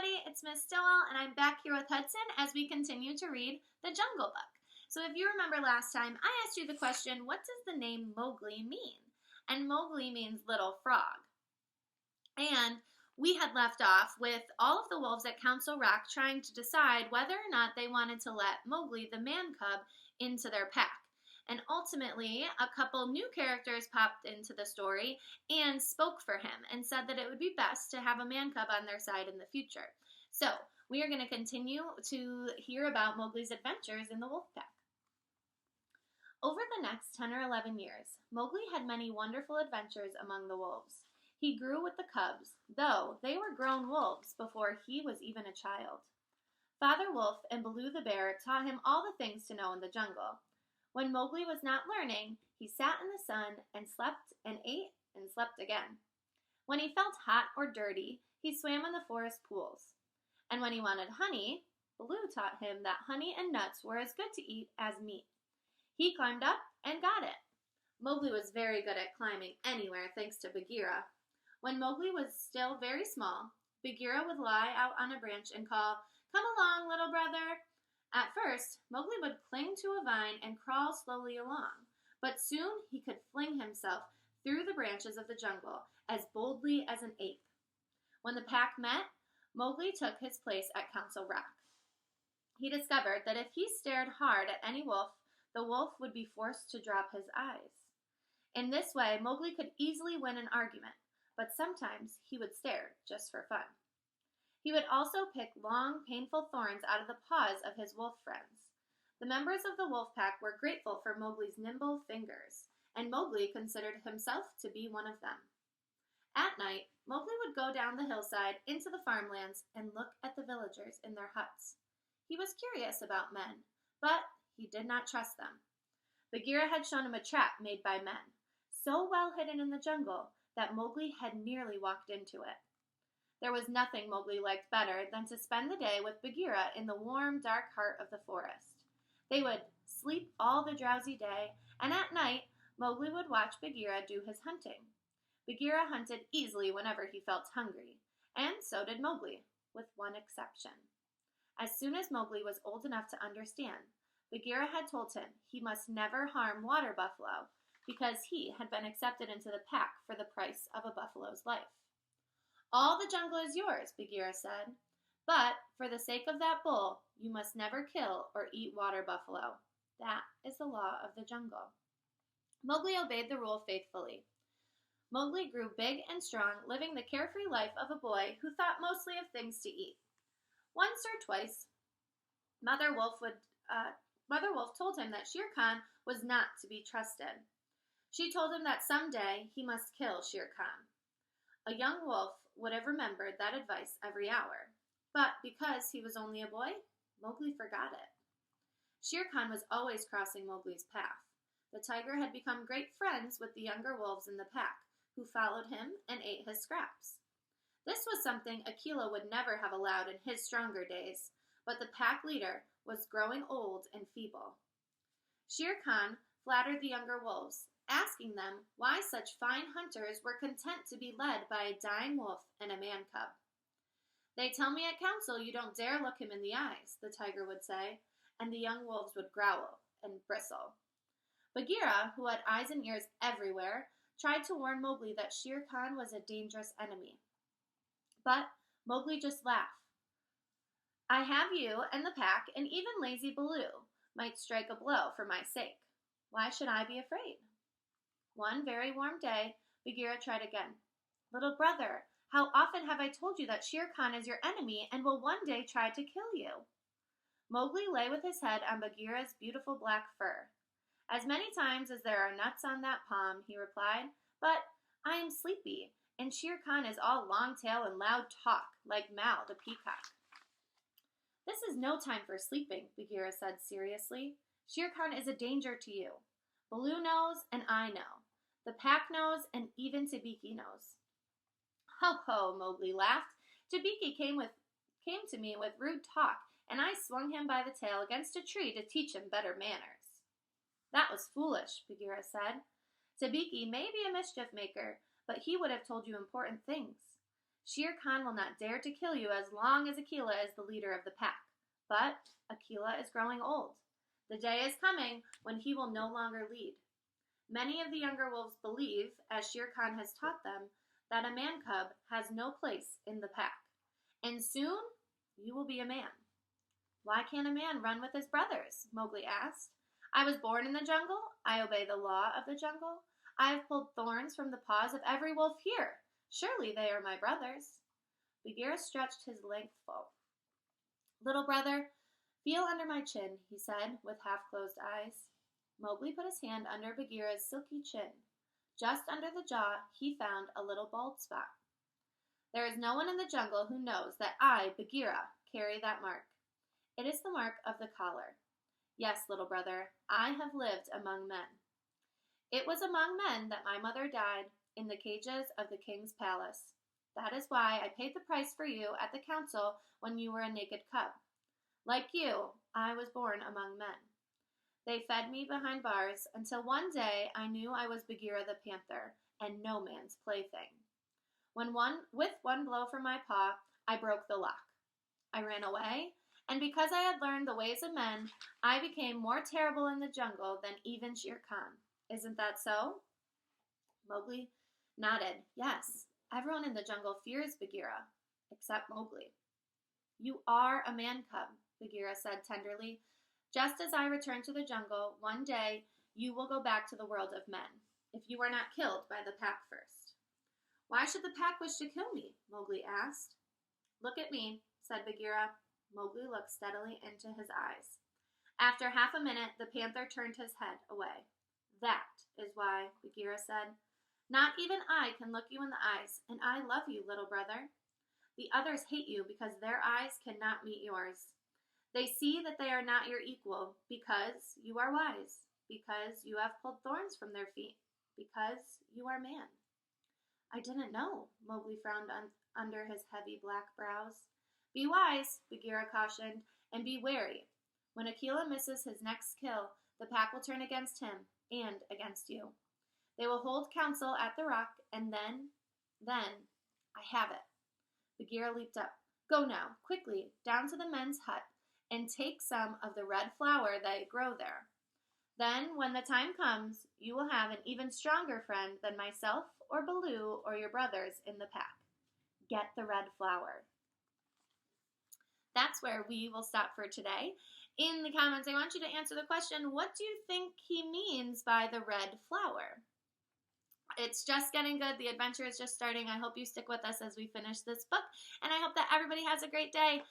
everybody, it's Miss Stilwell, and I'm back here with Hudson as we continue to read The Jungle Book. So if you remember last time, I asked you the question, what does the name Mowgli mean? And Mowgli means little frog. And we had left off with all of the wolves at Council Rock trying to decide whether or not they wanted to let Mowgli, the man cub, into their pack. And ultimately, a couple new characters popped into the story and spoke for him and said that it would be best to have a man cub on their side in the future. So, we are going to continue to hear about Mowgli's adventures in the wolf pack. Over the next 10 or 11 years, Mowgli had many wonderful adventures among the wolves. He grew with the cubs, though they were grown wolves before he was even a child. Father Wolf and Baloo the bear taught him all the things to know in the jungle. When Mowgli was not learning, he sat in the sun and slept and ate and slept again. When he felt hot or dirty, he swam in the forest pools. And when he wanted honey, Baloo taught him that honey and nuts were as good to eat as meat. He climbed up and got it. Mowgli was very good at climbing anywhere thanks to Bagheera. When Mowgli was still very small, Bagheera would lie out on a branch and call, "Come along, little brother." At first, Mowgli would cling to a vine and crawl slowly along, but soon he could fling himself through the branches of the jungle as boldly as an ape. When the pack met, Mowgli took his place at Council Rock. He discovered that if he stared hard at any wolf, the wolf would be forced to drop his eyes. In this way, Mowgli could easily win an argument, but sometimes he would stare just for fun. He would also pick long, painful thorns out of the paws of his wolf friends. The members of the wolf pack were grateful for Mowgli's nimble fingers, and Mowgli considered himself to be one of them. At night, Mowgli would go down the hillside into the farmlands and look at the villagers in their huts. He was curious about men, but he did not trust them. Bagheera had shown him a trap made by men, so well hidden in the jungle that Mowgli had nearly walked into it. There was nothing Mowgli liked better than to spend the day with Bagheera in the warm, dark heart of the forest. They would sleep all the drowsy day, and at night, Mowgli would watch Bagheera do his hunting. Bagheera hunted easily whenever he felt hungry, and so did Mowgli, with one exception. As soon as Mowgli was old enough to understand, Bagheera had told him he must never harm Water Buffalo because he had been accepted into the pack for the price of a buffalo's life. "All the jungle is yours," Bagheera said, "but for the sake of that bull, you must never kill or eat Water Buffalo. That is the law of the jungle." Mowgli obeyed the rule faithfully. Mowgli grew big and strong, living the carefree life of a boy who thought mostly of things to eat. Once or twice, Mother Wolf told him that Shere Khan was not to be trusted. She told him that someday he must kill Shere Khan. A young wolf would have remembered that advice every hour, but because he was only a boy, Mowgli forgot it. Shere Khan was always crossing Mowgli's path. The tiger had become great friends with the younger wolves in the pack, who followed him and ate his scraps. This was something Akela would never have allowed in his stronger days, but the pack leader was growing old and feeble. Shere Khan flattered the younger wolves, asking them why such fine hunters were content to be led by a dying wolf and a man cub. "They tell me at council you don't dare look him in the eyes," the tiger would say, and the young wolves would growl and bristle. Bagheera, who had eyes and ears everywhere, tried to warn Mowgli that Shere Khan was a dangerous enemy. But Mowgli just laughed. "I have you and the pack, and even lazy Baloo might strike a blow for my sake. Why should I be afraid?" One very warm day, Bagheera tried again. "Little brother, how often have I told you that Shere Khan is your enemy and will one day try to kill you?" Mowgli lay with his head on Bagheera's beautiful black fur. "As many times as there are nuts on that palm," he replied, "but I am sleepy, and Shere Khan is all long tail and loud talk, like Mal the peacock." "This is no time for sleeping," Bagheera said seriously. "Shere Khan is a danger to you. Baloo knows, and I know. The pack knows, and even Tabiki knows." "Ho, ho," Mowgli laughed. "Tabiki came to me with rude talk, and I swung him by the tail against a tree to teach him better manners." "That was foolish," Bagheera said. "Tabiki may be a mischief maker, but he would have told you important things. Shere Khan will not dare to kill you as long as Akela is the leader of the pack. But Akela is growing old. The day is coming when he will no longer lead. Many of the younger wolves believe, as Shere Khan has taught them, that a man cub has no place in the pack. And soon, you will be a man. Why can't a man run with his brothers? Mowgli asked. I was born in the jungle. I obey the law of the jungle. I have pulled thorns from the paws of every wolf here. Surely they are my brothers. Bagheera stretched his length full. Little brother, feel under my chin, he said, with half-closed eyes. Mowgli put his hand under Bagheera's silky chin. Just under the jaw, he found a little bald spot. There is no one in the jungle who knows that I, Bagheera, carry that mark. It is the mark of the collar. Yes, little brother, I have lived among men. It was among men that my mother died in the cages of the king's palace. That is why I paid the price for you at the council when you were a naked cub. Like you, I was born among men. They fed me behind bars until one day I knew I was Bagheera the panther and no man's plaything. With one blow from my paw, I broke the lock. I ran away, and because I had learned the ways of men, I became more terrible in the jungle than even Shere Khan. Isn't that so? Mowgli nodded. Yes, everyone in the jungle fears Bagheera, except Mowgli. You are a man cub, Bagheera said tenderly. Just as I return to the jungle, one day you will go back to the world of men, if you are not killed by the pack first. Why should the pack wish to kill me? Mowgli asked. Look at me, said Bagheera. Mowgli looked steadily into his eyes. After half a minute, the panther turned his head away. That is why, Bagheera said. Not even I can look you in the eyes, and I love you, little brother. The others hate you because their eyes cannot meet yours. They see that they are not your equal because you are wise, because you have pulled thorns from their feet, because you are man. I didn't know, Mowgli frowned under his heavy black brows. Be wise, Bagheera cautioned, and be wary. When Akela misses his next kill, the pack will turn against him and against you. They will hold council at the rock, and then, I have it. Bagheera leaped up. Go now, quickly, down to the men's hut, and take some of the red flower they grow there. Then, when the time comes, you will have an even stronger friend than myself or Baloo or your brothers in the pack. Get the red flower. That's where we will stop for today. In the comments, I want you to answer the question, what do you think he means by the red flower? It's just getting good. The adventure is just starting. I hope you stick with us as we finish this book, and I hope that everybody has a great day.